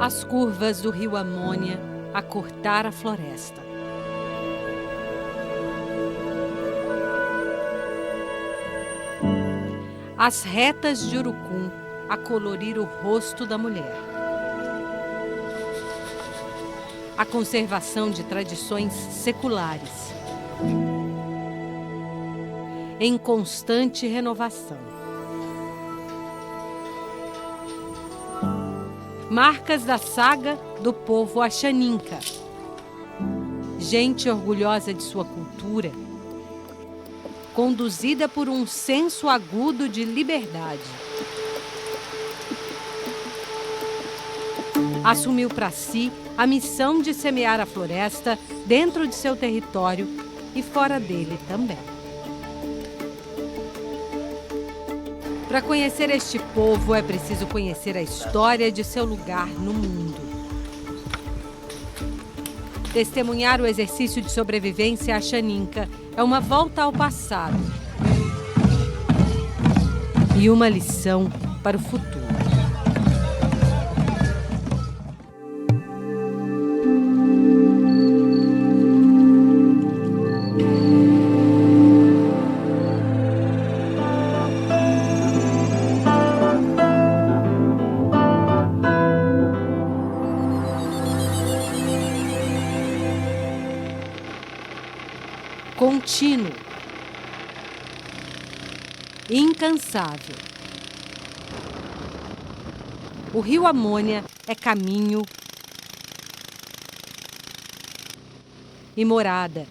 As curvas do rio Amônia a cortar a floresta. As retas de urucum a colorir o rosto da mulher. A conservação de tradições seculares. Em constante renovação. Marcas da saga do povo Axaninca. Gente orgulhosa de sua cultura, conduzida por um senso agudo de liberdade. Assumiu para si a missão de semear a floresta dentro de seu território e fora dele também. Para conhecer este povo, é preciso conhecer a história de seu lugar no mundo. Testemunhar o exercício de sobrevivência axaninca é uma volta ao passado e uma lição para o futuro. Contínuo, incansável. O rio Amônia é caminho e morada.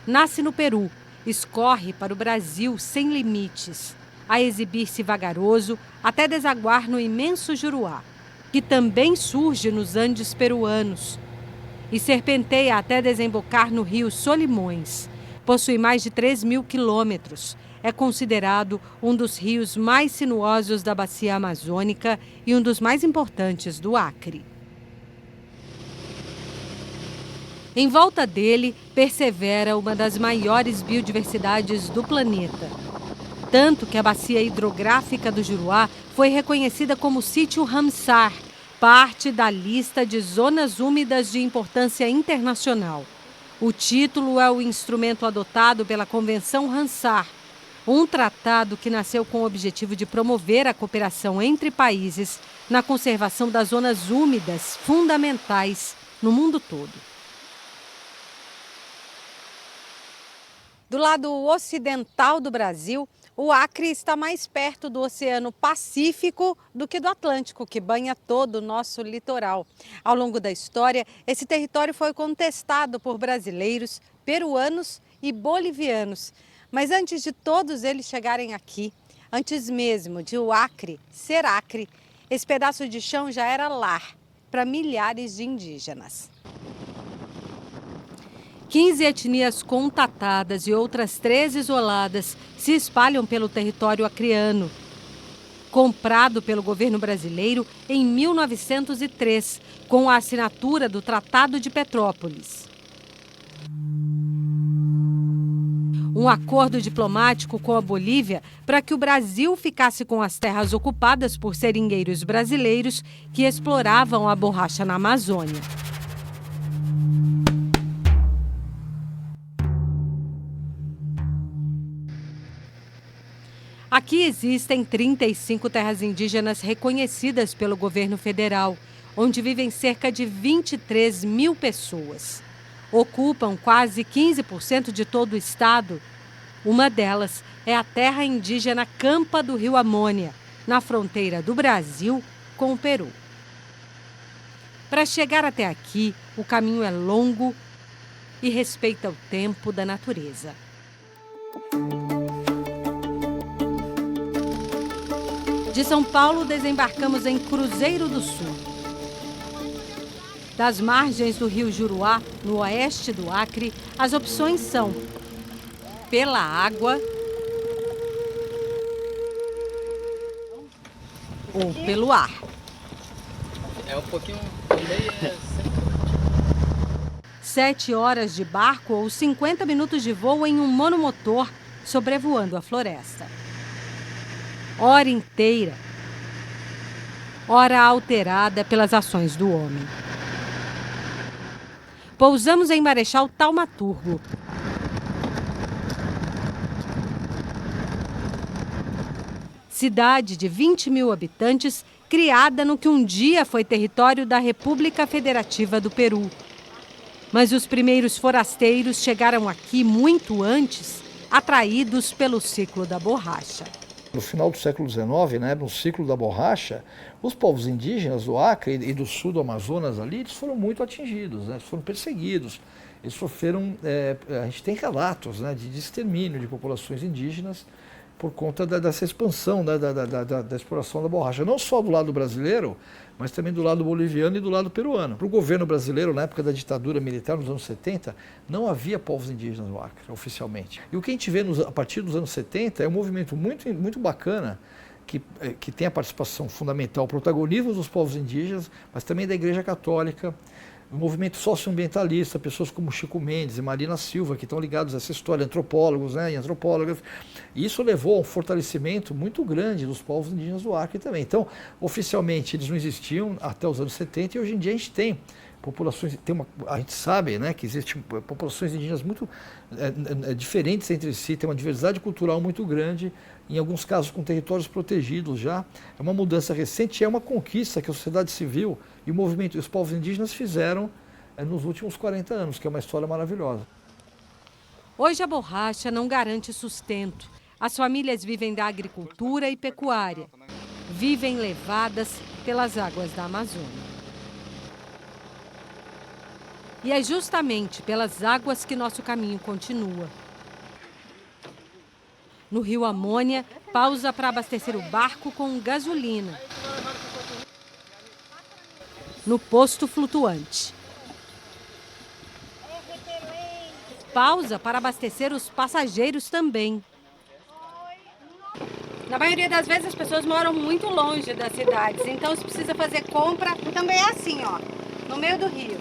Nasce no Peru, escorre para o Brasil sem limites, a exibir-se vagaroso até desaguar no imenso Juruá, que também surge nos Andes peruanos, e serpenteia até desembocar no rio Solimões. Possui mais de 3.000 quilômetros. É considerado um dos rios mais sinuosos da bacia amazônica e um dos mais importantes do Acre. Em volta dele, persevera uma das maiores biodiversidades do planeta. Tanto que a bacia hidrográfica do Juruá foi reconhecida como sítio Ramsar, parte da lista de zonas úmidas de importância internacional. O título é o instrumento adotado pela Convenção Ramsar, um tratado que nasceu com o objetivo de promover a cooperação entre países na conservação das zonas úmidas fundamentais no mundo todo. Do lado ocidental do Brasil, o Acre está mais perto do Oceano Pacífico do que do Atlântico, que banha todo o nosso litoral. Ao longo da história, esse território foi contestado por brasileiros, peruanos e bolivianos. Mas antes de todos eles chegarem aqui, antes mesmo de o Acre ser Acre, esse pedaço de chão já era lar para milhares de indígenas. 15 etnias contatadas e outras 13 isoladas se espalham pelo território acreano. Comprado pelo governo brasileiro em 1903, com a assinatura do Tratado de Petrópolis. Um acordo diplomático com a Bolívia para que o Brasil ficasse com as terras ocupadas por seringueiros brasileiros que exploravam a borracha na Amazônia. Aqui existem 35 terras indígenas reconhecidas pelo governo federal, onde vivem cerca de 23.000 pessoas. Ocupam quase 15% de todo o estado. Uma delas é a terra indígena Campa do Rio Amônia, na fronteira do Brasil com o Peru. Para chegar até aqui, o caminho é longo e respeita o tempo da natureza. De São Paulo, desembarcamos em Cruzeiro do Sul. Das margens do rio Juruá, no oeste do Acre, as opções são pela água ou pelo ar. É um pouquinho... 7 horas de barco ou 50 minutos de voo em um monomotor sobrevoando a floresta. Hora inteira. ora alterada pelas ações do homem. Pousamos em Marechal Thaumaturgo. Cidade de 20 mil habitantes, criada no que um dia foi território da República Federativa do Peru. Mas os primeiros forasteiros chegaram aqui muito antes, atraídos pelo ciclo da borracha. No final do século XIX, né, no ciclo da borracha, os povos indígenas do Acre e do sul do Amazonas ali, eles foram muito atingidos, né, eles foram perseguidos. Eles sofreram, a gente tem relatos, né, de extermínio de populações indígenas por conta dessa expansão, né, da exploração da borracha. Não só do lado brasileiro, mas também do lado boliviano e do lado peruano. Para o governo brasileiro, na época da ditadura militar, nos anos 70, não havia povos indígenas no Acre, oficialmente. E o que a gente vê a partir dos anos 70 é um movimento muito bacana, que tem a participação fundamental, o protagonismo dos povos indígenas, mas também da Igreja Católica, o movimento socioambientalista, pessoas como Chico Mendes e Marina Silva, que estão ligados a essa história, antropólogos, né, e antropólogas. E isso levou a um fortalecimento muito grande dos povos indígenas do Acre também. Então, oficialmente, eles não existiam até os anos 70 e hoje em dia a gente tem populações, a gente sabe, né, que existem populações indígenas muito diferentes entre si, tem uma diversidade cultural muito grande, em alguns casos com territórios protegidos já. É uma mudança recente, é uma conquista que a sociedade civil e o movimento, os povos indígenas fizeram nos últimos 40 anos, que é uma história maravilhosa. Hoje a borracha não garante sustento. As famílias vivem da agricultura e pecuária. Vivem levadas pelas águas da Amazônia. E é justamente pelas águas que nosso caminho continua. No rio Amônia, pausa para abastecer o barco com gasolina. No posto flutuante. Pausa para abastecer os passageiros também. Na maioria das vezes as pessoas moram muito longe das cidades, então se precisa fazer compra, também é assim, ó, no meio do rio.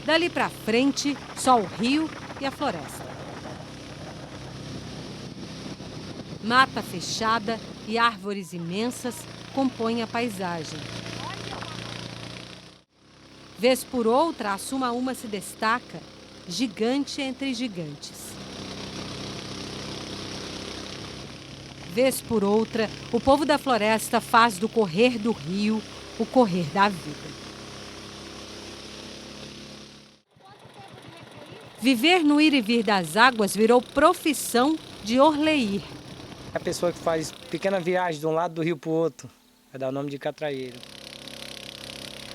Dali para frente, só o rio e a floresta. Mata fechada e árvores imensas compõem a paisagem. Vez por outra, a Suma-Uma se destaca, gigante entre gigantes. Vez por outra, o povo da floresta faz do correr do rio o correr da vida. Viver no ir e vir das águas virou profissão de orleir. A pessoa que faz pequena viagem de um lado do rio para o outro, vai dar o nome de catraieiro.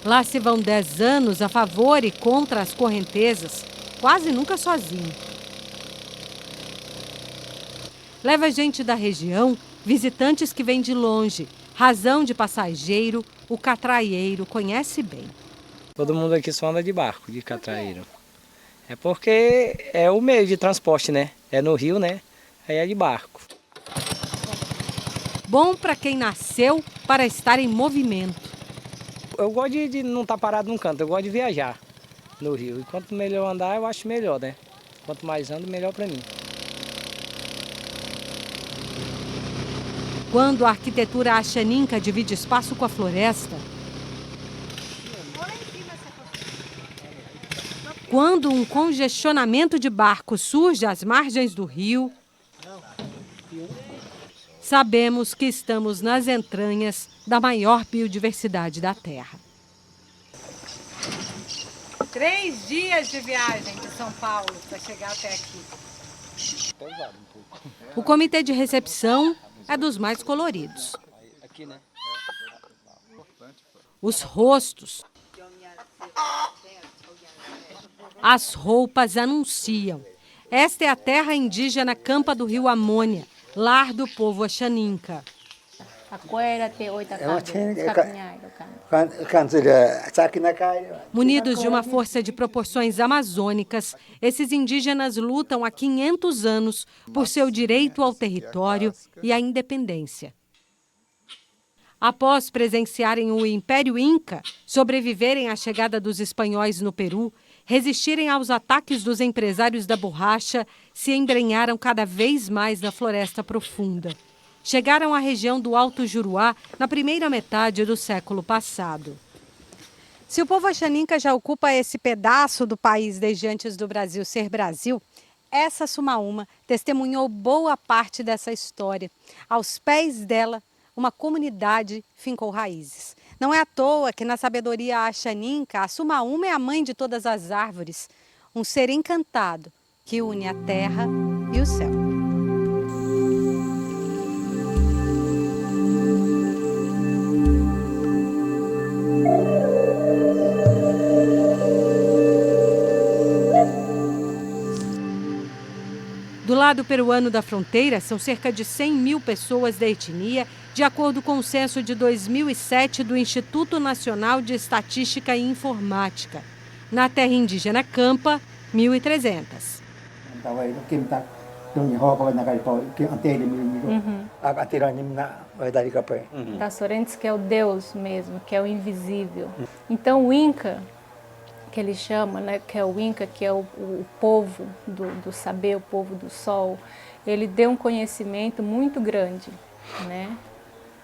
Lá se vão 10 anos a favor e contra as correntezas, quase nunca sozinho. Leva gente da região, visitantes que vêm de longe. Razão de passageiro, o catraieiro conhece bem. Todo mundo aqui só anda de barco, de catraieiro. É porque é o meio de transporte, né? É no rio, né? Aí é de barco. Bom para quem nasceu para estar em movimento. Eu gosto de não estar parado num canto, eu gosto de viajar no rio. E quanto melhor andar, eu acho melhor, né? Quanto mais ando, melhor para mim. Quando a arquitetura axaninca divide espaço com a floresta, quando um congestionamento de barcos surge às margens do rio, sabemos que estamos nas entranhas da maior biodiversidade da Terra. 3 dias de viagem de São Paulo para chegar até aqui. O comitê de recepção é dos mais coloridos. Os rostos, as roupas anunciam. Esta é a terra indígena Campa do Rio Amônia, lar do povo axaninca. Munidos de uma força de proporções amazônicas, esses indígenas lutam há 500 anos por seu direito ao território e à independência. Após presenciarem o Império Inca, sobreviverem à chegada dos espanhóis no Peru, resistirem aos ataques dos empresários da borracha, se embrenharam cada vez mais na floresta profunda. chegaram à região do Alto Juruá na primeira metade do século passado. Se o povo Axaninca já ocupa esse pedaço do país desde antes do Brasil ser Brasil, essa Sumaúma testemunhou boa parte dessa história. Aos pés dela, uma comunidade fincou raízes. Não é à toa que na sabedoria Axaninca, a Sumaúma é a mãe de todas as árvores, um ser encantado que une a terra e o céu. Do lado peruano da fronteira, são cerca de 100 mil pessoas da etnia, de acordo com o censo de 2007 do Instituto Nacional de Estatística e Informática. Na terra indígena Campa, 1.300. Tassorentes, que é o Deus mesmo, que é o invisível. Então o Inca, que ele chama, né, que é o Inca, que é o povo do saber, o povo do sol, ele deu um conhecimento muito grande, né?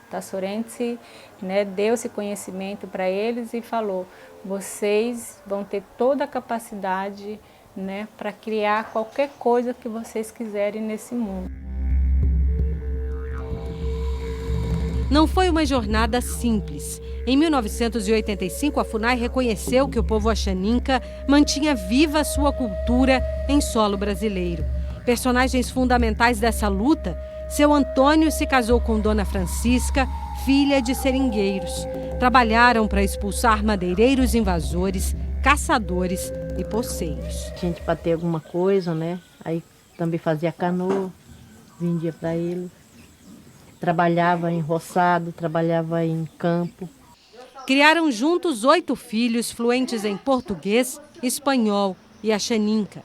Tassorentes, né, deu esse conhecimento para eles e falou: vocês vão ter toda a capacidade, né, para criar qualquer coisa que vocês quiserem nesse mundo. Não foi uma jornada simples. Em 1985, a FUNAI reconheceu que o povo Axaninca mantinha viva a sua cultura em solo brasileiro. Personagens fundamentais dessa luta, seu Antônio se casou com Dona Francisca, filha de seringueiros. Trabalharam para expulsar madeireiros invasores, caçadores e poceiros. Gente, para ter alguma coisa, né? Aí também fazia canoa, vendia para ele. Trabalhava em roçado, trabalhava em campo. Criaram juntos 8 filhos fluentes em português, espanhol e Axaninca.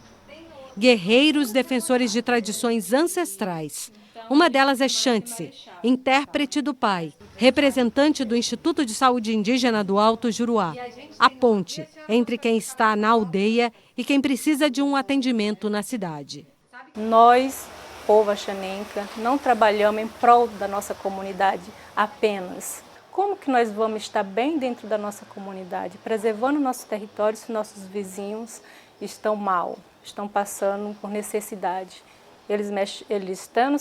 Guerreiros defensores de tradições ancestrais. Uma delas é Xantse, intérprete do pai, representante do Instituto de Saúde Indígena do Alto Juruá. A ponte entre quem está na aldeia e quem precisa de um atendimento na cidade. Nós, povo Axaninca, não trabalhamos em prol da nossa comunidade apenas. Como que nós vamos estar bem dentro da nossa comunidade, preservando o nosso território se nossos vizinhos estão mal, estão passando por necessidade? Eles estando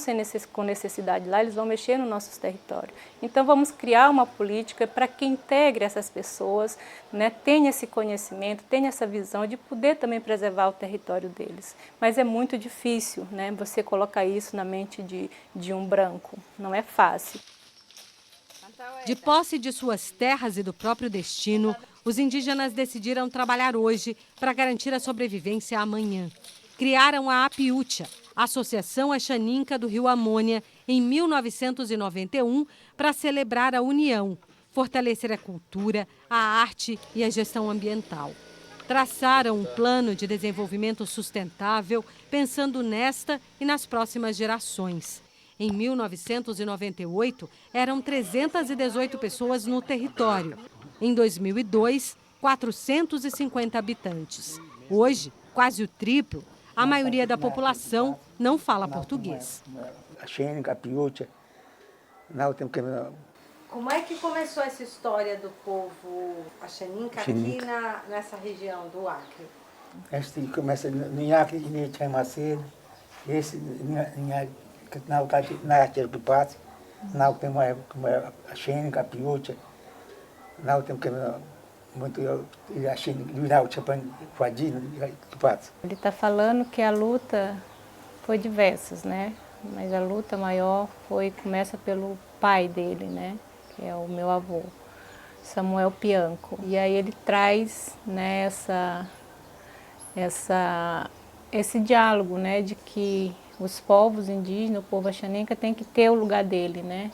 com necessidade lá, eles vão mexer no nosso território. Então vamos criar uma política para que integre essas pessoas, né, tenha esse conhecimento, tenha essa visão de poder também preservar o território deles. Mas é muito difícil, né, você colocar isso na mente de um branco, não é fácil. De posse de suas terras e do próprio destino, os indígenas decidiram trabalhar hoje para garantir a sobrevivência amanhã. Criaram a Apiúcha, Associação Axaninca do Rio Amônia, em 1991, para celebrar a união, fortalecer a cultura, a arte e a gestão ambiental. Traçaram um plano de desenvolvimento sustentável, pensando nesta e nas próximas gerações. Em 1998, eram 318 pessoas no território. Em 2002, 450 habitantes. Hoje, quase o triplo, a maioria da população não fala português. Como é que começou essa história do povo Axaninca aqui nessa região do Acre? Este começa no Acre, em Chamacedo, esse na Arte do Pato, na tem uma Axaninca, Apiúcha, na tem muito Ele está falando que a luta foi diversas, né? Mas a luta maior começa pelo pai dele, né? Que é o meu avô, Samuel Pianco. E aí ele traz, né, esse diálogo, né, de que os povos indígenas, o povo Axaninca, tem que ter o lugar dele, né?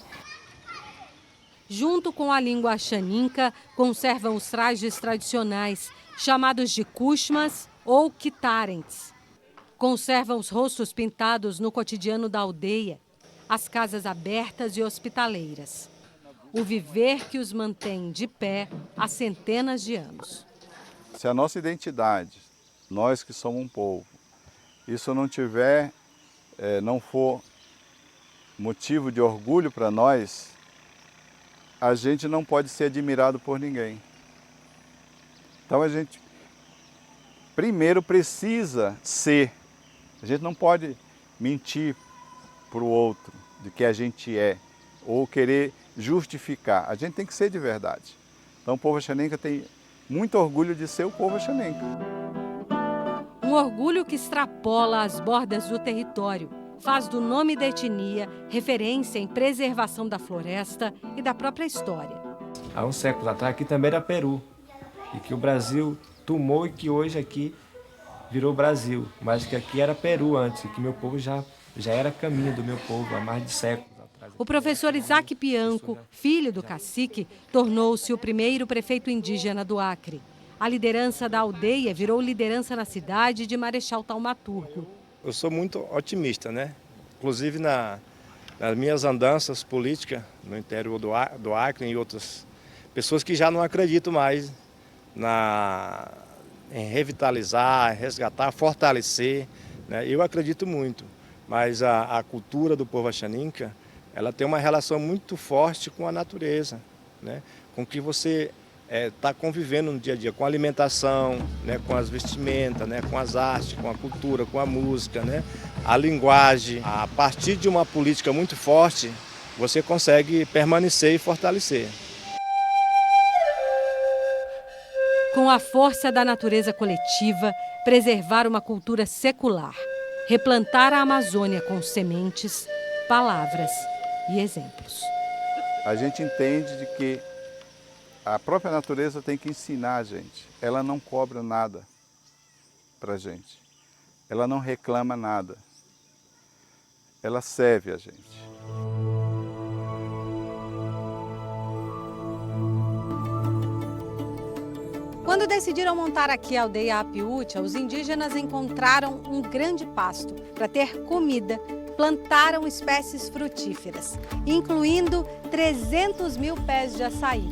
Junto com a língua Axaninca, conservam os trajes tradicionais, chamados de cuxmas ou quitarentes. Conservam os rostos pintados no cotidiano da aldeia, as casas abertas e hospitaleiras. O viver que os mantém de pé há centenas de anos. Se a nossa identidade, nós que somos um povo, isso não for motivo de orgulho para nós, a gente não pode ser admirado por ninguém. Então a gente primeiro precisa ser. A gente não pode mentir para o outro de que a gente é, ou querer justificar. A gente tem que ser de verdade. Então o povo Axaninca tem muito orgulho de ser o povo Axaninca. Um orgulho que extrapola as bordas do território, faz do nome da etnia referência em preservação da floresta e da própria história. Há uns séculos atrás aqui também era Peru, e que o Brasil tomou e que hoje aqui virou Brasil, mas que aqui era Peru antes, e que meu povo já era caminho do meu povo há mais de séculos atrás. O professor Isaac Pianco, filho do cacique, tornou-se o primeiro prefeito indígena do Acre. A liderança da aldeia virou liderança na cidade de Marechal Thaumaturgo. Eu sou muito otimista, né? Inclusive nas minhas andanças políticas no interior do Acre e outras pessoas que já não acreditam mais em revitalizar, resgatar, fortalecer, né? Eu acredito muito, mas a cultura do povo Axaninca, ela tem uma relação muito forte com a natureza, né? Com que você está convivendo no dia a dia, com a alimentação, né, com as vestimentas, né, com as artes, com a cultura, com a música, né, a linguagem. A partir de uma política muito forte, você consegue permanecer e fortalecer. Com a força da natureza coletiva, preservar uma cultura secular, replantar a Amazônia com sementes, palavras e exemplos. A gente entende de que a própria natureza tem que ensinar a gente. Ela não cobra nada para a gente. Ela não reclama nada. Ela serve a gente. Quando decidiram montar aqui a aldeia Apiútia, os indígenas encontraram um grande pasto. Para ter comida, plantaram espécies frutíferas, incluindo 300 mil pés de açaí.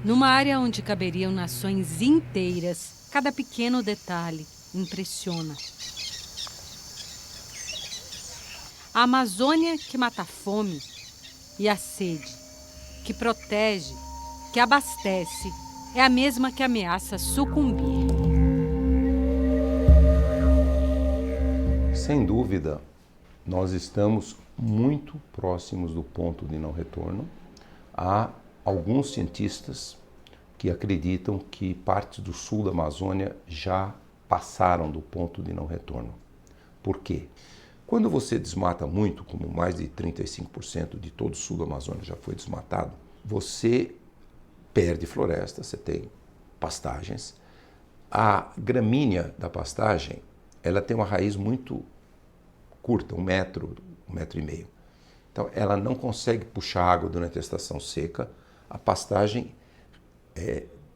Numa área onde caberiam nações inteiras, cada pequeno detalhe impressiona. A Amazônia que mata a fome e a sede, que protege, que abastece, é a mesma que ameaça sucumbir. Sem dúvida, nós estamos muito próximos do ponto de não retorno. Há alguns cientistas que acreditam que partes do sul da Amazônia já passaram do ponto de não retorno. Por quê? Quando você desmata muito, como mais de 35% de todo o sul da Amazônia já foi desmatado, você perde floresta, você tem pastagens. A gramínea da pastagem, ela tem uma raiz muito curta, 1 metro, 1,5 metro. Então, ela não consegue puxar água durante a estação seca. A pastagem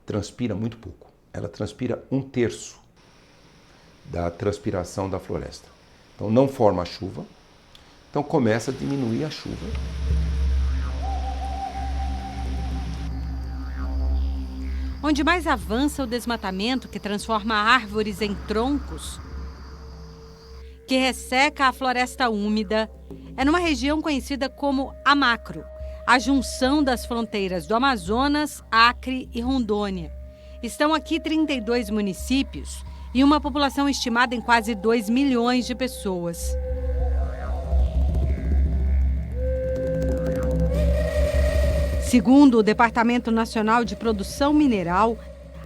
transpira muito pouco. Ela transpira 1/3 da transpiração da floresta. Então não forma a chuva, então começa a diminuir a chuva. Onde mais avança o desmatamento, que transforma árvores em troncos, que resseca a floresta úmida, é numa região conhecida como Amacro, a junção das fronteiras do Amazonas, Acre e Rondônia. Estão aqui 32 municípios e uma população estimada em quase 2 milhões de pessoas. Segundo o Departamento Nacional de Produção Mineral,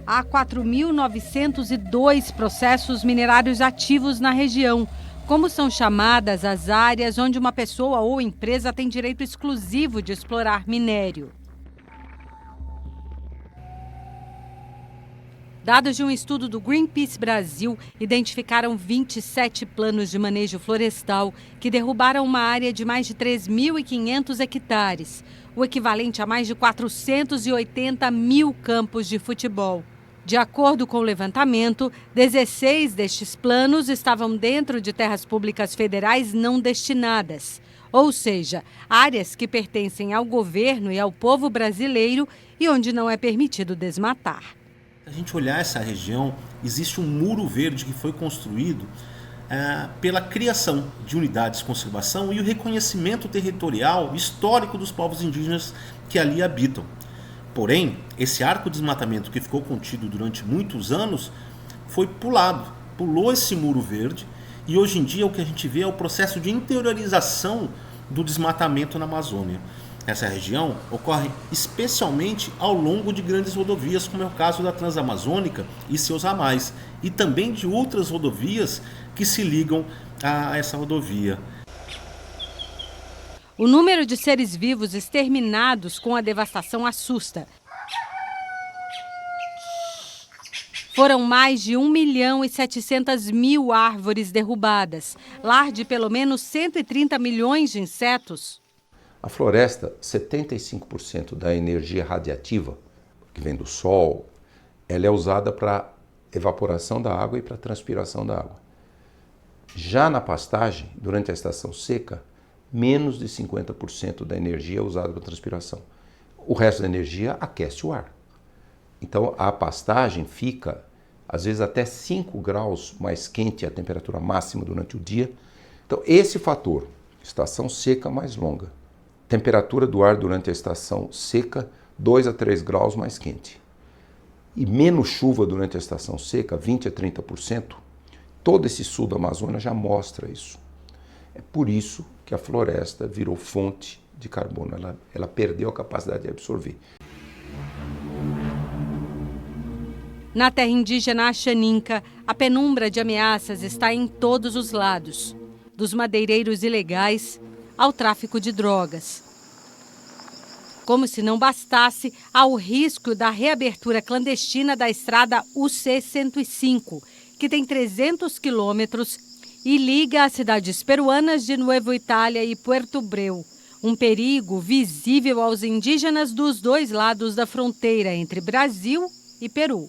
há 4.902 processos minerários ativos na região, Como são chamadas as áreas onde uma pessoa ou empresa tem direito exclusivo de explorar minério? Dados de um estudo do Greenpeace Brasil identificaram 27 planos de manejo florestal que derrubaram uma área de mais de 3.500 hectares, o equivalente a mais de 480 mil campos de futebol. De acordo com o levantamento, 16 destes planos estavam dentro de terras públicas federais não destinadas, ou seja, áreas que pertencem ao governo e ao povo brasileiro e onde não é permitido desmatar. Se a gente olhar essa região, existe um muro verde que foi construído pela criação de unidades de conservação e o reconhecimento territorial histórico dos povos indígenas que ali habitam. Porém, esse arco de desmatamento que ficou contido durante muitos anos foi pulou esse muro verde e hoje em dia o que a gente vê é o processo de interiorização do desmatamento na Amazônia. Essa região ocorre especialmente ao longo de grandes rodovias, como é o caso da Transamazônica e seus ramais, e também de outras rodovias que se ligam a essa rodovia. O número de seres vivos exterminados com a devastação assusta. Foram mais de 1.700.000 árvores derrubadas, lar de pelo menos 130 milhões de insetos. A floresta, 75% da energia radiativa que vem do sol, ela é usada para evaporação da água e para transpiração da água. Já na pastagem, durante a estação seca, menos de 50% da energia é usada para transpiração. O resto da energia aquece o ar. Então a pastagem fica, às vezes, até 5 graus mais quente a temperatura máxima durante o dia. Então esse fator, estação seca mais longa, temperatura do ar durante a estação seca, 2 a 3 graus mais quente. E menos chuva durante a estação seca, 20 a 30%, todo esse sul da Amazônia já mostra isso. É por isso que a floresta virou fonte de carbono, ela perdeu a capacidade de absorver. Na terra indígena Axaninca, a penumbra de ameaças está em todos os lados, dos madeireiros ilegais ao tráfico de drogas. Como se não bastasse, há o risco da reabertura clandestina da estrada UC-105, que tem 300 quilômetros e liga as cidades peruanas de Nuevo Itália e Puerto Breu. Um perigo visível aos indígenas dos dois lados da fronteira entre Brasil e Peru.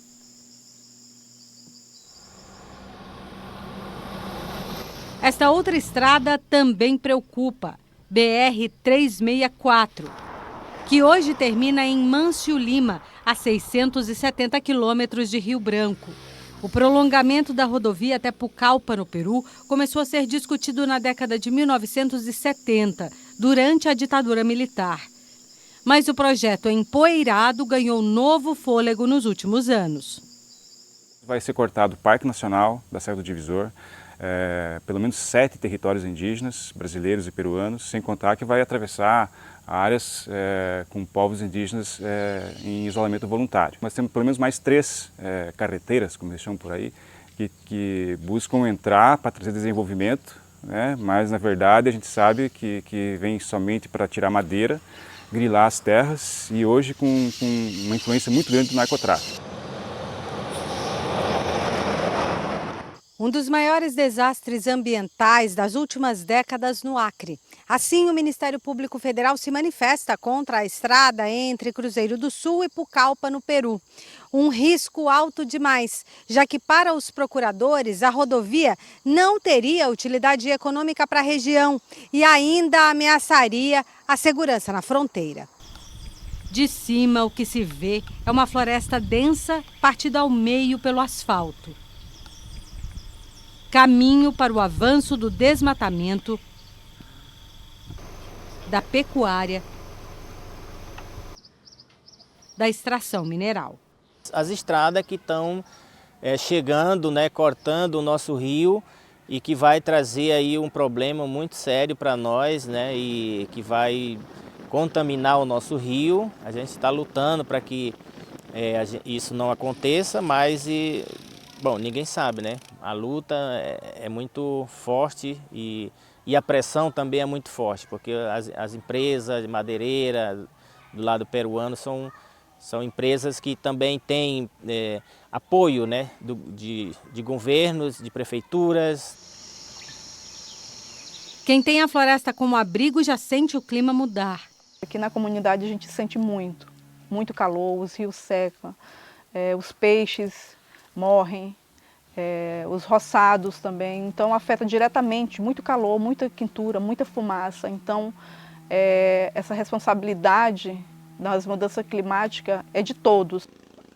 Esta outra estrada também preocupa, BR-364, que hoje termina em Mâncio Lima, a 670 quilômetros de Rio Branco. O prolongamento da rodovia até Pucallpa, no Peru, começou a ser discutido na década de 1970, durante a ditadura militar. Mas o projeto empoeirado ganhou novo fôlego nos últimos anos. Vai ser cortado o Parque Nacional da Serra do Divisor, pelo menos 7 territórios indígenas, brasileiros e peruanos, sem contar que vai atravessar áreas com povos indígenas em isolamento voluntário. Nós temos pelo menos mais 3 carreteiras, como eles chamam por aí, que buscam entrar para trazer desenvolvimento, né? Mas na verdade a gente sabe que vem somente para tirar madeira, grilar as terras e hoje com uma influência muito grande do narcotráfico. Um dos maiores desastres ambientais das últimas décadas no Acre. Assim, o Ministério Público Federal se manifesta contra a estrada entre Cruzeiro do Sul e Pucallpa, no Peru. Um risco alto demais, já que para os procuradores a rodovia não teria utilidade econômica para a região e ainda ameaçaria a segurança na fronteira. De cima, o que se vê é uma floresta densa partida ao meio pelo asfalto. Caminho para o avanço do desmatamento, da pecuária, da extração mineral. As estradas que estão chegando, né, cortando o nosso rio e que vai trazer aí um problema muito sério para nós, né, e que vai contaminar o nosso rio. A gente está lutando para que isso não aconteça, mas Bom, ninguém sabe, né? A luta é muito forte e a pressão também é muito forte, porque as empresas madeireiras do lado peruano são empresas que também têm apoio, né, de governos, de prefeituras. Quem tem a floresta como abrigo já sente o clima mudar. Aqui na comunidade a gente sente muito calor, os rios secam, os peixes morrem, os roçados também, então afeta diretamente, muito calor, muita quintura, muita fumaça. Então essa responsabilidade das mudanças climáticas é de todos.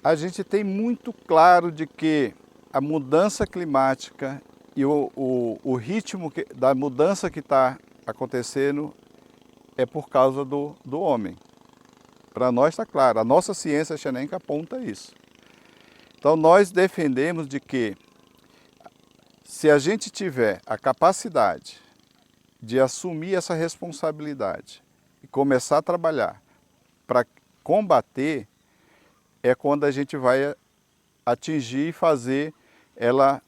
A gente tem muito claro de que a mudança climática e o ritmo da mudança que está acontecendo é por causa do homem. Para nós está claro, a nossa ciência xanenca aponta isso. Então nós defendemos de que se a gente tiver a capacidade de assumir essa responsabilidade e começar a trabalhar para combater, é quando a gente vai atingir e fazer ela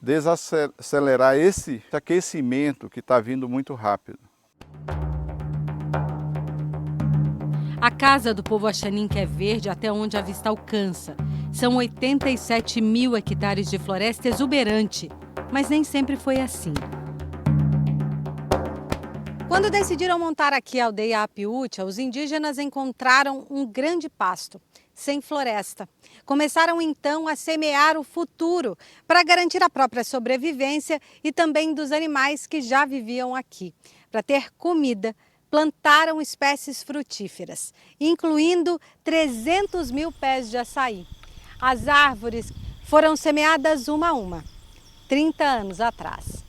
desacelerar esse aquecimento que está vindo muito rápido. A casa do povo Axaninca é verde até onde a vista alcança. São 87 mil hectares de floresta exuberante, mas nem sempre foi assim. Quando decidiram montar aqui a aldeia Apiútia, os indígenas encontraram um grande pasto, sem floresta. Começaram então a semear o futuro para garantir a própria sobrevivência e também dos animais que já viviam aqui. Para ter comida, plantaram espécies frutíferas, incluindo 300 mil pés de açaí. As árvores foram semeadas uma a uma, 30 anos atrás.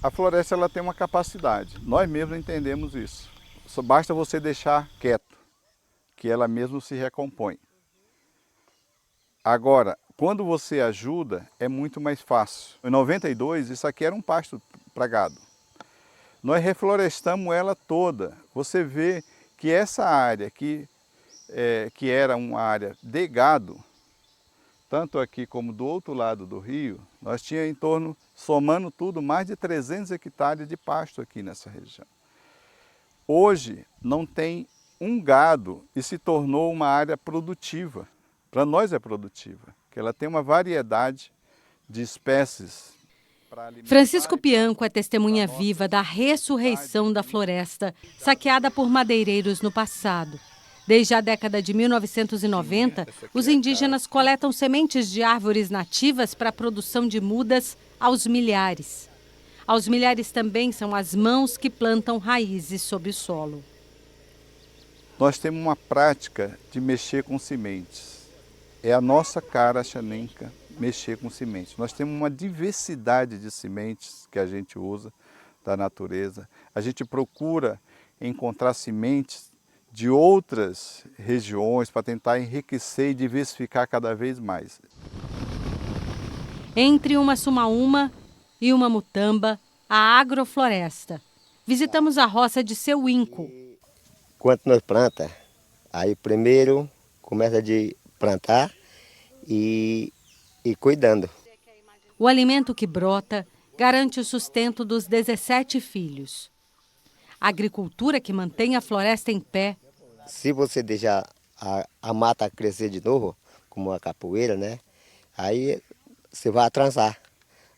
A floresta ela tem uma capacidade, nós mesmos entendemos isso. Só basta você deixar quieto, que ela mesmo se recompõe. Agora, quando você ajuda, é muito mais fácil. Em 92, isso aqui era um pasto para gado. Nós reflorestamos ela toda. Você vê que essa área que era uma área de gado, tanto aqui como do outro lado do rio, nós tínhamos em torno, somando tudo, mais de 300 hectares de pasto aqui nessa região. Hoje não tem um gado e se tornou uma área produtiva. Para nós é produtiva, porque ela tem uma variedade de espécies. Francisco Pianco é testemunha viva da ressurreição da floresta, saqueada por madeireiros no passado. Desde a década de 1990, os indígenas coletam sementes de árvores nativas para a produção de mudas aos milhares. Aos milhares também são as mãos que plantam raízes sob o solo. Nós temos uma prática de mexer com sementes. É a nossa cara xanenca mexer com sementes. Nós temos uma diversidade de sementes que a gente usa da natureza. A gente procura encontrar sementes de outras regiões para tentar enriquecer e diversificar cada vez mais. Entre uma sumaúma e uma mutamba, a agrofloresta. Visitamos a roça de Seu Inco. Quando nós plantamos, aí primeiro começa de plantar e cuidando. O alimento que brota garante o sustento dos 17 filhos. A agricultura que mantém a floresta em pé. Se você deixar a mata crescer de novo, como a capoeira, né? Aí você vai atrasar.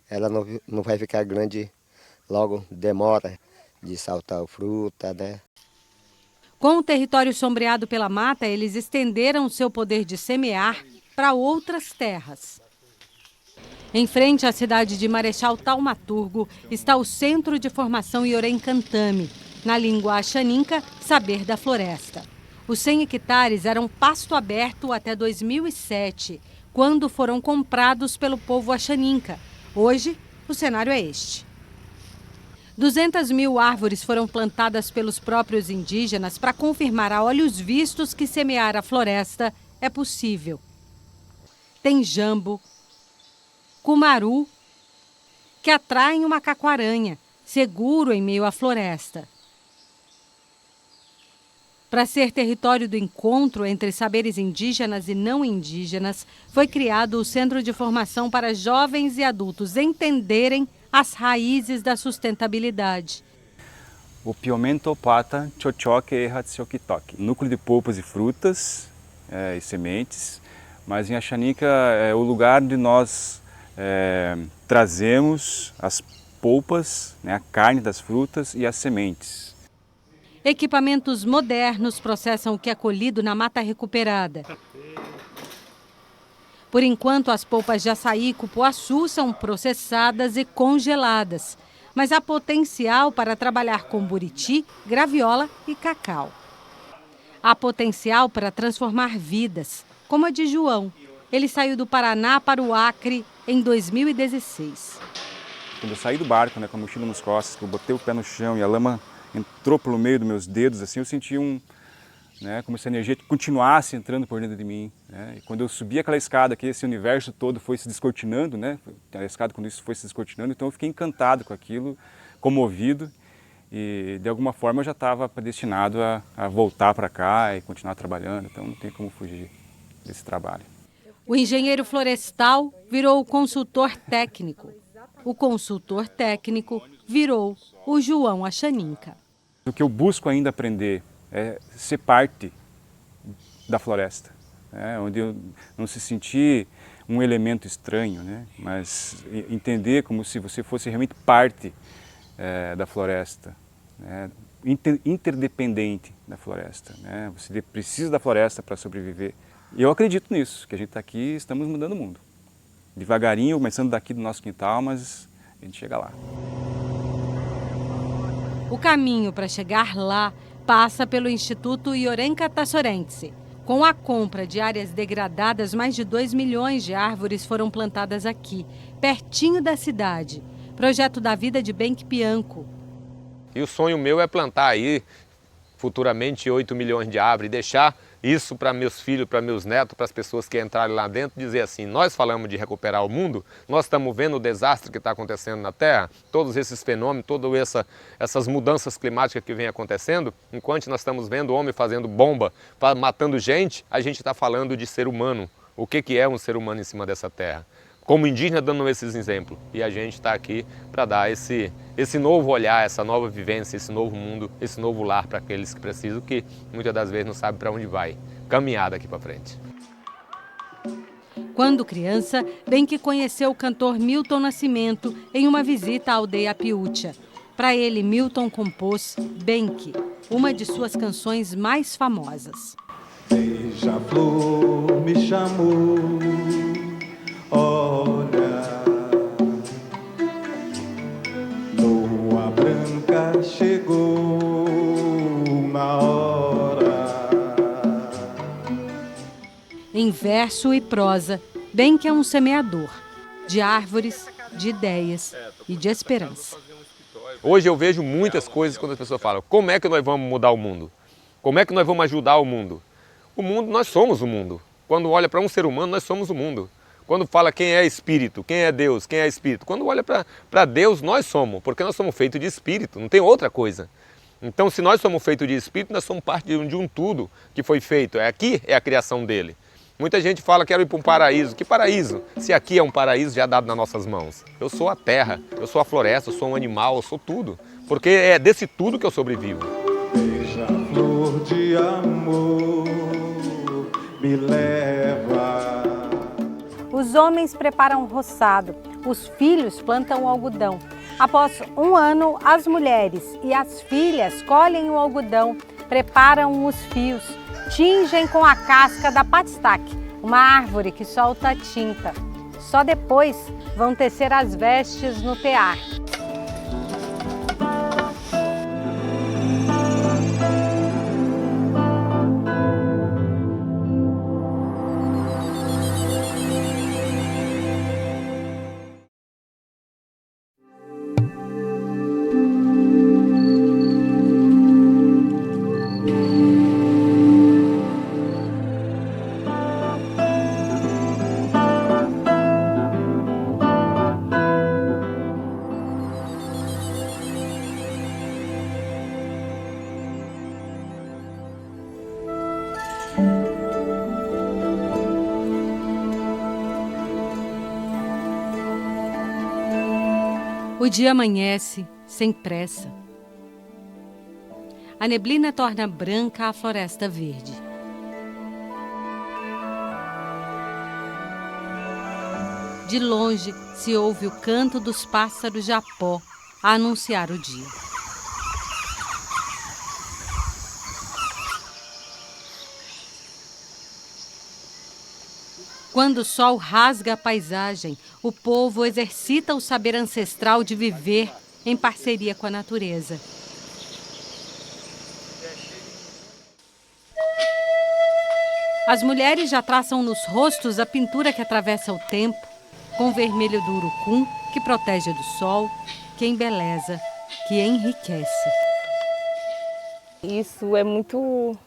Ela não vai ficar grande, logo demora de saltar fruta, né? Com o território sombreado pela mata, eles estenderam seu poder de semear para outras terras. Em frente à cidade de Marechal Taumaturgo está o Centro de Formação Yorem Cantame, na língua axaninca, Saber da Floresta. Os 100 hectares eram pasto aberto até 2007, quando foram comprados pelo povo axaninca. Hoje, o cenário é este. 200 mil árvores foram plantadas pelos próprios indígenas para confirmar a olhos vistos que semear a floresta é possível. Tem jambo, cumaru, que atraem uma caquaranha, seguro em meio à floresta. Para ser território do encontro entre saberes indígenas e não indígenas, foi criado o Centro de Formação para jovens e adultos entenderem as raízes da sustentabilidade. O Piomento Pata Chochoque e Hatsiokitoque. Núcleo de polpas e frutas e sementes, mas em Axaninca é o lugar onde nós trazemos as polpas, né, a carne das frutas e as sementes. Equipamentos modernos processam o que é colhido na mata recuperada. Por enquanto, as polpas de açaí e cupuaçu são processadas e congeladas, mas há potencial para trabalhar com buriti, graviola e cacau. Há potencial para transformar vidas, como a de João. Ele saiu do Paraná para o Acre em 2016. Quando eu saí do barco, né, com a mochila nas costas, que eu botei o pé no chão e a lama entrou pelo meio dos meus dedos, assim, eu senti como se a energia continuasse entrando por dentro de mim, né? E quando eu subi aquela escada, que esse universo todo foi se descortinando, né? A escada, quando isso foi se descortinando, então eu fiquei encantado com aquilo, comovido, e de alguma forma eu já estava predestinado a voltar para cá e continuar trabalhando, então não tem como fugir desse trabalho. O engenheiro florestal virou o consultor técnico. O consultor técnico virou o João Axaninca. O que eu busco ainda aprender é ser parte da floresta, né? Onde eu não se sentir um elemento estranho, né? Mas entender como se você fosse realmente parte da floresta, né? Interdependente da floresta, né? Você precisa da floresta para sobreviver. E eu acredito nisso, que a gente está aqui, estamos mudando o mundo. Devagarinho, começando daqui do nosso quintal, mas a gente chega lá. O caminho para chegar lá passa pelo Instituto Yorenka Tassorense. Com a compra de áreas degradadas, mais de 2 milhões de árvores foram plantadas aqui, pertinho da cidade. Projeto da vida de Benque Pianco. E o sonho meu é plantar aí, futuramente, 8 milhões de árvores e deixar isso para meus filhos, para meus netos, para as pessoas que entrarem lá dentro, dizer assim, nós falamos de recuperar o mundo, nós estamos vendo o desastre que está acontecendo na Terra, todos esses fenômenos, todas essas mudanças climáticas que vem acontecendo, enquanto nós estamos vendo o homem fazendo bomba, matando gente, a gente está falando de ser humano. O que é um ser humano em cima dessa Terra? Como indígena, dando esses exemplos. E a gente está aqui para dar esse novo olhar, essa nova vivência, esse novo mundo, esse novo lar para aqueles que precisam, que muitas das vezes não sabem para onde vai. Caminhar daqui para frente. Quando criança, Benque conheceu o cantor Milton Nascimento em uma visita à aldeia Piúcha. Para ele, Milton compôs Benque, uma de suas canções mais famosas. Beija-flor me chamou, olha, lua branca chegou na hora. Em verso e prosa, Benque é um semeador de árvores, de ideias e de esperança. Hoje eu vejo muitas coisas quando as pessoas falam, como é que nós vamos mudar o mundo? Como é que nós vamos ajudar o mundo? O mundo, nós somos o mundo. Quando olha para um ser humano, nós somos o mundo. Quando fala quem é espírito, quem é Deus, quem é espírito. Quando olha para Deus, nós somos, porque nós somos feitos de espírito, não tem outra coisa. Então, se nós somos feitos de espírito, nós somos parte de um tudo que foi feito. Aqui é a criação dele. Muita gente fala que quero ir para um paraíso. Que paraíso? Se aqui é um paraíso já dado nas nossas mãos. Eu sou a terra, eu sou a floresta, eu sou um animal, eu sou tudo. Porque é desse tudo que eu sobrevivo. Beija-flor de amor me leva. Os homens preparam o roçado, os filhos plantam o algodão. Após um ano, as mulheres e as filhas colhem o algodão, preparam os fios, tingem com a casca da patistaque, uma árvore que solta tinta. Só depois vão tecer as vestes no tear. O dia amanhece sem pressa. A neblina torna branca a floresta verde. De longe se ouve o canto dos pássaros japó a anunciar o dia. Quando o sol rasga a paisagem, o povo exercita o saber ancestral de viver em parceria com a natureza. As mulheres já traçam nos rostos a pintura que atravessa o tempo, com o vermelho do urucum, que protege do sol, que embeleza, que enriquece. Isso é muito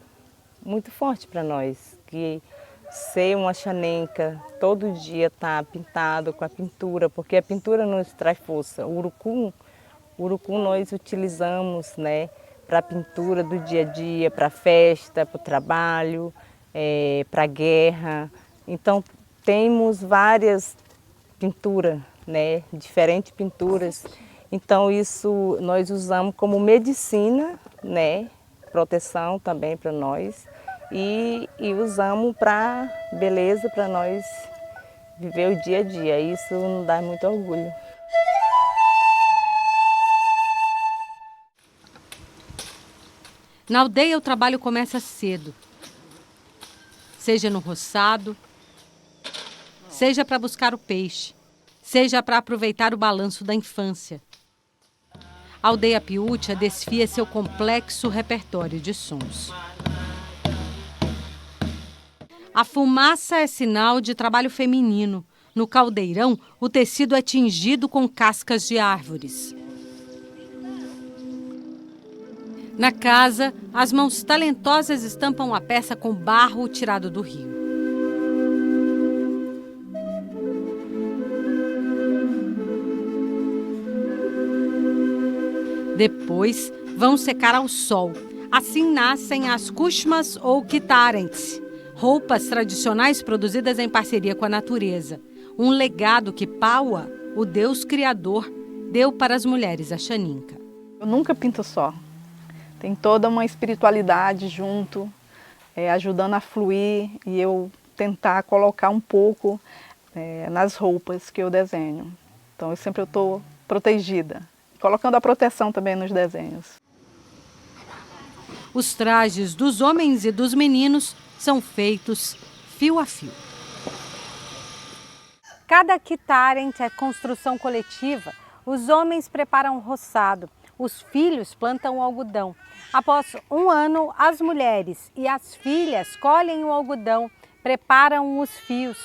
forte para nós, que ser uma xanenca, todo dia tá pintado com a pintura, porque a pintura nos traz força. O urucum nós utilizamos, né, para a pintura do dia a dia, para a festa, para o trabalho, para a guerra. Então temos várias pinturas, né, diferentes pinturas. Então isso nós usamos como medicina, né, proteção também para nós. E usamos para beleza, para nós viver o dia a dia. Isso nos dá muito orgulho. Na aldeia o trabalho começa cedo. Seja no roçado, seja para buscar o peixe, seja para aproveitar o balanço da infância. A aldeia Piútia desfia seu complexo repertório de sons. A fumaça é sinal de trabalho feminino. No caldeirão, o tecido é tingido com cascas de árvores. Na casa, as mãos talentosas estampam a peça com barro tirado do rio. Depois, vão secar ao sol. Assim nascem as kushmas ou kitarents, roupas tradicionais produzidas em parceria com a natureza. Um legado que Paua, o Deus criador, deu para as mulheres axaninca. Eu nunca pinto só. Tem toda uma espiritualidade junto, ajudando a fluir e eu tentar colocar um pouco nas roupas que eu desenho. Então eu sempre estou protegida, colocando a proteção também nos desenhos. Os trajes dos homens e dos meninos são feitos fio a fio. Cada kitarent é construção coletiva. Os homens preparam o roçado, os filhos plantam o algodão. Após um ano, as mulheres e as filhas colhem o algodão, preparam os fios,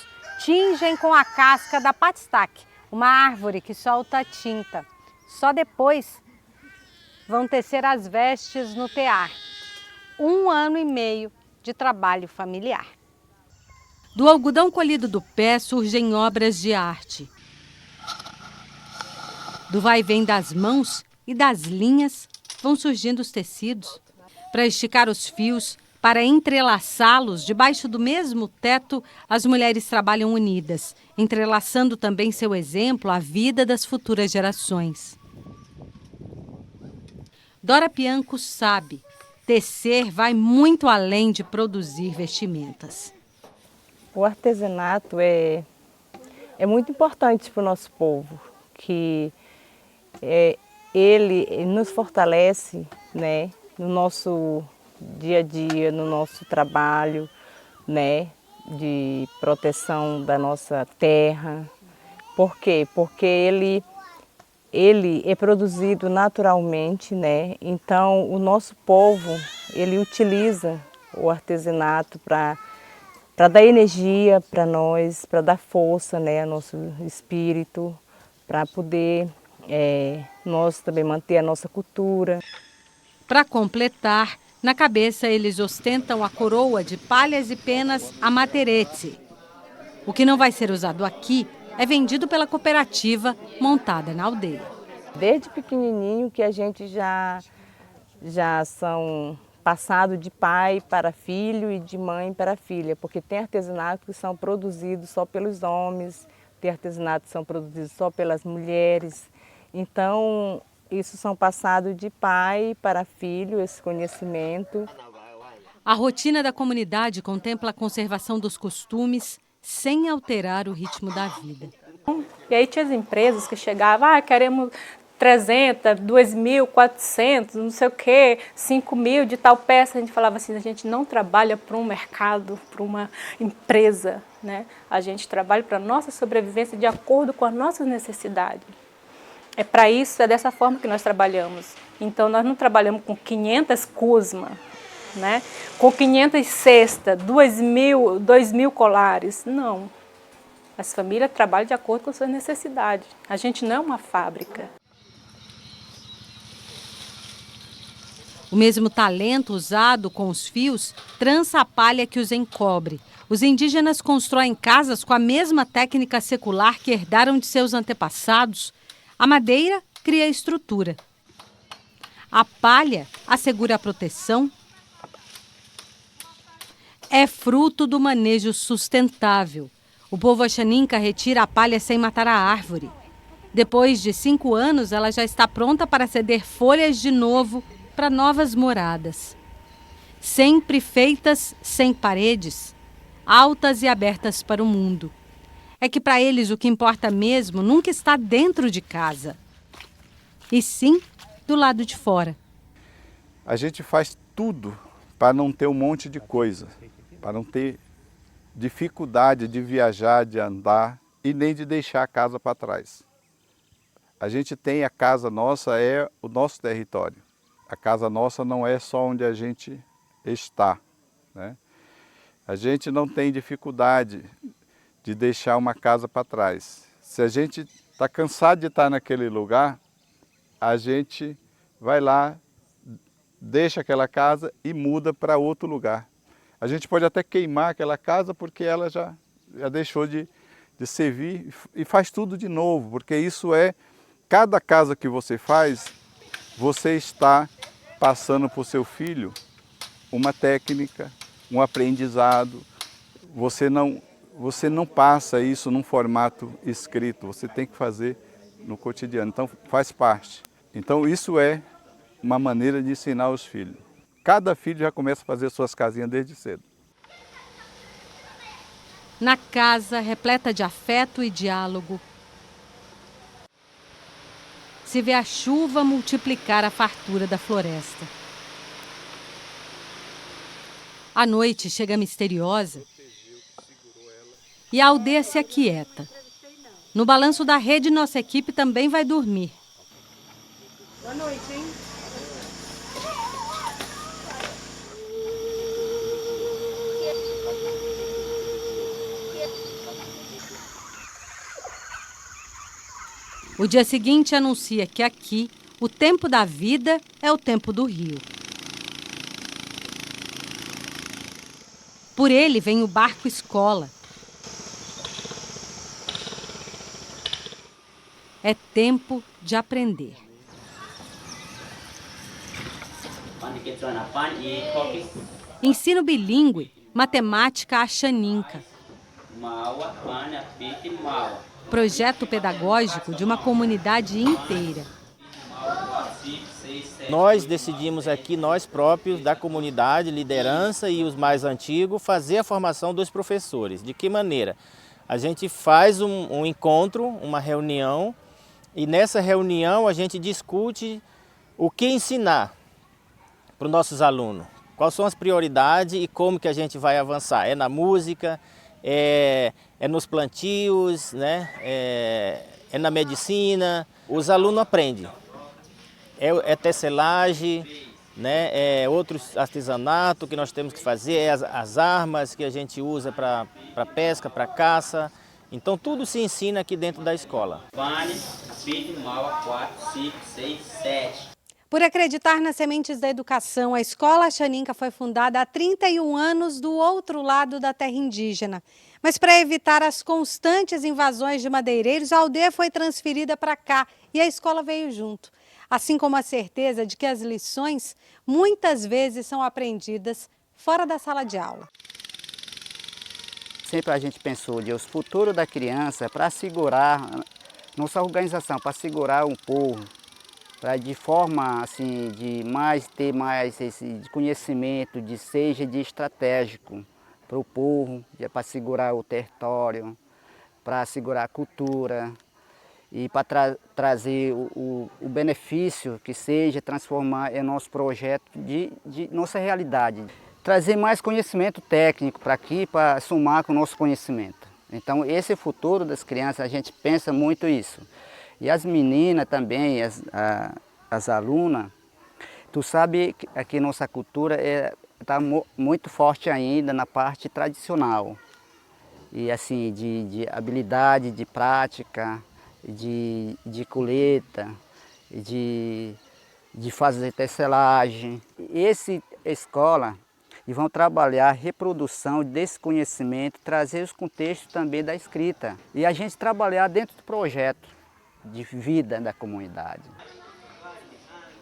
tingem com a casca da patstak, uma árvore que solta tinta. Só depois vão tecer as vestes no tear. 1 ano e meio de trabalho familiar. Do algodão colhido do pé surgem obras de arte. Do vai-vem das mãos e das linhas vão surgindo os tecidos. Para esticar os fios, para entrelaçá-los debaixo do mesmo teto, as mulheres trabalham unidas, entrelaçando também seu exemplo à vida das futuras gerações. Dora Pianco sabe, tecer vai muito além de produzir vestimentas. O artesanato é muito importante para o nosso povo, que ele nos fortalece, né, no nosso dia a dia, no nosso trabalho, né, de proteção da nossa terra. Por quê? Porque ele é produzido naturalmente, né? Então o nosso povo, ele utiliza o artesanato para dar energia para nós, para dar força, né, ao nosso espírito, para poder nós também manter a nossa cultura. Para completar, na cabeça eles ostentam a coroa de palhas e penas Amateretse. O que não vai ser usado aqui é vendido pela cooperativa montada na aldeia. Desde pequenininho que a gente já são passado de pai para filho e de mãe para filha, porque tem artesanatos que são produzidos só pelos homens, tem artesanatos que são produzidos só pelas mulheres. Então, isso são passados de pai para filho, esse conhecimento. A rotina da comunidade contempla a conservação dos costumes sem alterar o ritmo da vida. E aí tinha as empresas que chegavam, queremos 300, 2.400, não sei o quê, 5.000 de tal peça. A gente falava assim, a gente não trabalha para um mercado, para uma empresa, né? A gente trabalha para a nossa sobrevivência de acordo com as nossas necessidades. É para isso, é dessa forma que nós trabalhamos. Então, nós não trabalhamos com 500 cusma, né? Com 500 cestas, 2.000 colares, não. As famílias trabalham de acordo com suas necessidades. A gente não é uma fábrica. O mesmo talento usado com os fios trança a palha que os encobre. Os indígenas constroem casas com a mesma técnica secular que herdaram de seus antepassados. A madeira cria a estrutura. A palha assegura a proteção. É fruto do manejo sustentável. O povo Axaninca retira a palha sem matar a árvore. Depois de 5 anos, ela já está pronta para ceder folhas de novo para novas moradas. Sempre feitas sem paredes, altas e abertas para o mundo. É que para eles o que importa mesmo nunca está dentro de casa, e sim do lado de fora. A gente faz tudo para não ter um monte de coisa, para não ter dificuldade de viajar, de andar e nem de deixar a casa para trás. A gente tem a casa nossa, é o nosso território. A casa nossa não é só onde a gente está, né? A gente não tem dificuldade de deixar uma casa para trás. Se a gente está cansado de estar naquele lugar, a gente vai lá, deixa aquela casa e muda para outro lugar. A gente pode até queimar aquela casa porque ela já deixou de servir e faz tudo de novo, porque isso é, cada casa que você faz, você está passando para o seu filho uma técnica, um aprendizado. Você não passa isso num formato escrito, você tem que fazer no cotidiano, então faz parte. Então isso é uma maneira de ensinar os filhos. Cada filho já começa a fazer suas casinhas desde cedo. Na casa, repleta de afeto e diálogo, se vê a chuva multiplicar a fartura da floresta. A noite chega misteriosa e a aldeia se aquieta. No balanço da rede, nossa equipe também vai dormir. Boa noite, hein? O dia seguinte anuncia que aqui, o tempo da vida é o tempo do rio. Por ele vem o barco escola. É tempo de aprender. Ensino bilíngue, matemática axaninca. Projeto pedagógico de uma comunidade inteira. Nós decidimos aqui, nós próprios, da comunidade, liderança e os mais antigos, fazer a formação dos professores. De que maneira? A gente faz um encontro, uma reunião, e nessa reunião a gente discute o que ensinar para os nossos alunos. Quais são as prioridades e como que a gente vai avançar. É na música, é nos plantios, né? É na medicina. Os alunos aprendem. É tecelagem, né? É outros artesanato que nós temos que fazer, é as armas que a gente usa para pesca, para caça. Então tudo se ensina aqui dentro da escola. Por acreditar nas sementes da educação, a Escola Axaninca foi fundada há 31 anos do outro lado da terra indígena. Mas para evitar as constantes invasões de madeireiros, a aldeia foi transferida para cá e a escola veio junto. Assim como a certeza de que as lições muitas vezes são aprendidas fora da sala de aula. Sempre a gente pensou de o futuro da criança para segurar nossa organização para segurar o povo, para de forma assim de ter mais esse conhecimento, seja de estratégico para o povo, para segurar o território, para segurar a cultura e para trazer o benefício que seja transformar em nosso projeto de nossa realidade. Trazer mais conhecimento técnico para aqui, para somar com o nosso conhecimento. Então esse futuro das crianças, a gente pensa muito isso. E as meninas também, as alunas, tu sabe que aqui nossa cultura está muito forte ainda na parte tradicional. E assim, de habilidade, de prática, de colheita, de fazer tecelagem. Essa escola, e vão trabalhar a reprodução desse conhecimento, trazer os contextos também da escrita. E a gente trabalhar dentro do projeto de vida da comunidade.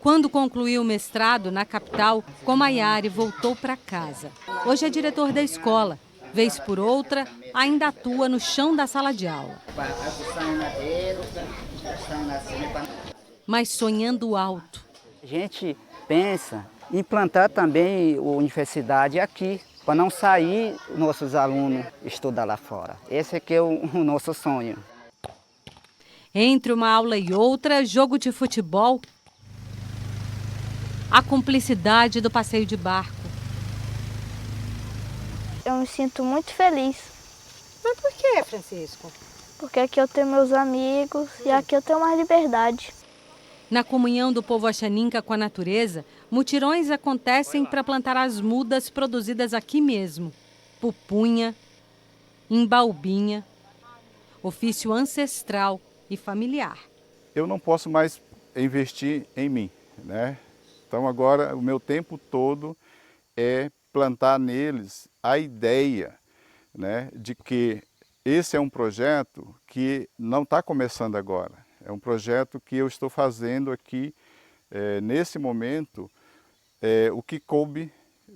Quando concluiu o mestrado na capital, Comayari voltou para casa. Hoje é diretor da escola. Vez por outra, ainda atua no chão da sala de aula. Mas sonhando alto. A gente pensa em implantar também a universidade aqui, para não sair nossos alunos estudar lá fora. Esse aqui é o nosso sonho. Entre uma aula e outra, jogo de futebol, a cumplicidade do passeio de barco. Eu me sinto muito feliz. Mas por que, Francisco? Porque aqui eu tenho meus amigos e aqui eu tenho mais liberdade. Na comunhão do povo Axaninca com a natureza, mutirões acontecem para plantar as mudas produzidas aqui mesmo. Pupunha, embaubinha, ofício ancestral e familiar. Eu não posso mais investir em mim, né? Então agora o meu tempo todo é plantar neles a ideia, né, de que esse é um projeto que não está começando agora. É um projeto que eu estou fazendo aqui, nesse momento, o que coube,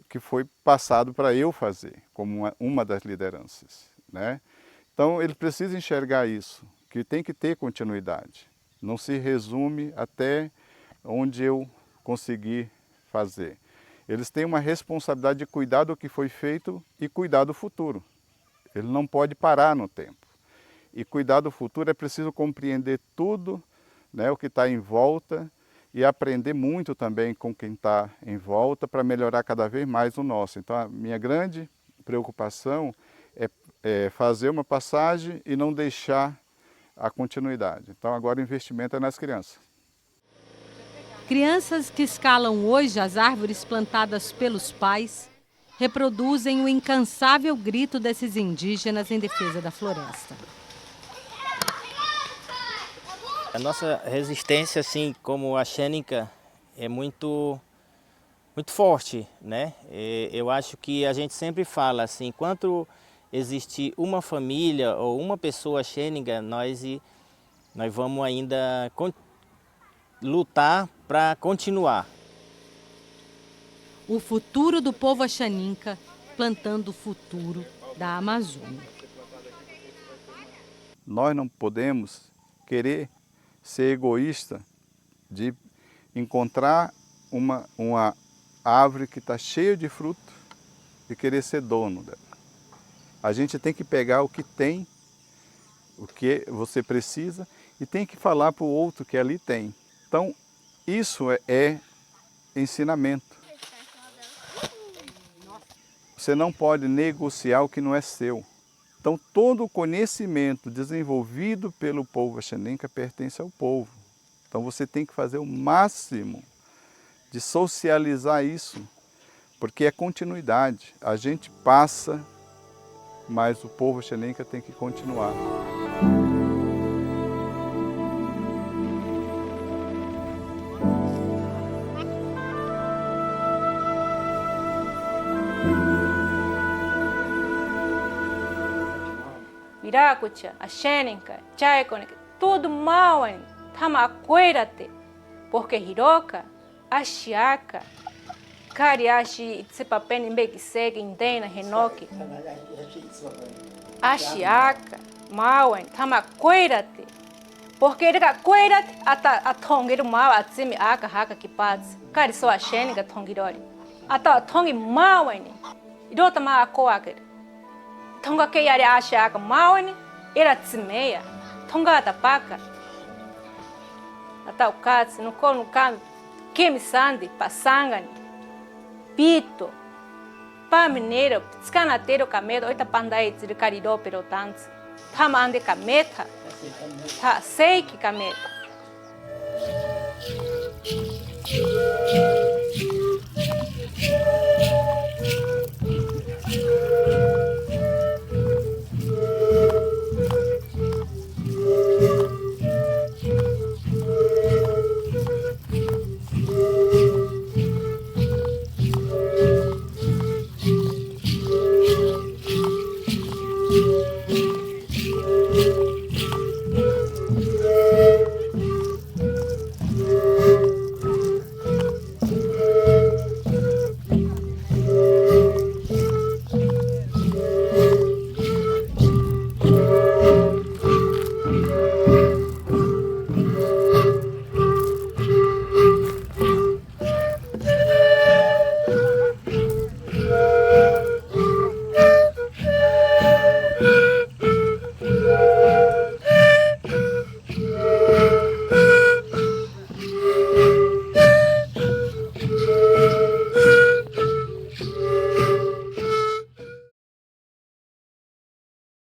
que foi passado para eu fazer, como uma das lideranças, né? Então, ele precisa enxergar isso, que tem que ter continuidade. Não se resume até onde eu conseguir fazer. Eles têm uma responsabilidade de cuidar do que foi feito e cuidar do futuro. Ele não pode parar no tempo. E cuidar do futuro é preciso compreender tudo, né, o que está em volta e aprender muito também com quem está em volta para melhorar cada vez mais o nosso. Então, a minha grande preocupação é fazer uma passagem e não deixar a continuidade. Então, agora o investimento é nas crianças. Crianças que escalam hoje as árvores plantadas pelos pais reproduzem o incansável grito desses indígenas em defesa da floresta. A nossa resistência, assim como a Axaninca, é muito forte, né? Eu acho que a gente sempre fala assim, enquanto existir uma família ou uma pessoa Axaninca, nós vamos ainda lutar para continuar. O futuro do povo Axaninca plantando o futuro da Amazônia. Nós não podemos querer ser egoísta de encontrar uma árvore que está cheia de fruto e querer ser dono dela. A gente tem que pegar o que tem, o que você precisa, e tem que falar para o outro que ali tem. Então, isso é ensinamento. Você não pode negociar o que não é seu. Então, todo o conhecimento desenvolvido pelo povo Axaninca pertence ao povo. Então, você tem que fazer o máximo de socializar isso, porque é continuidade. A gente passa, mas o povo Axaninca tem que continuar. Viracucha, Axaninca, Chaiconica, tudo mal, tama acuérdate, porque Hiroka, Axiaca, Cariaxi, Itsepapen, Imbequiseg, Indena, Renoque, Axiaca, Mauen, tama acuérdate, Porque ele coira a tongue mal a cima aka haka que paz. Cari só a xênica tonguirori. A tongue mal ele. E outra mal a coaque. Tonga que ele acha aka mal ele. Era cimeia. Tonga a tapaca. Até o caso no colo no canto. Que me sande passanga. Pito. Pa mineiro. Scanateiro camedo. Oita pandai de caridó pero tanto. Tamande cameta. Tá sei que cameta.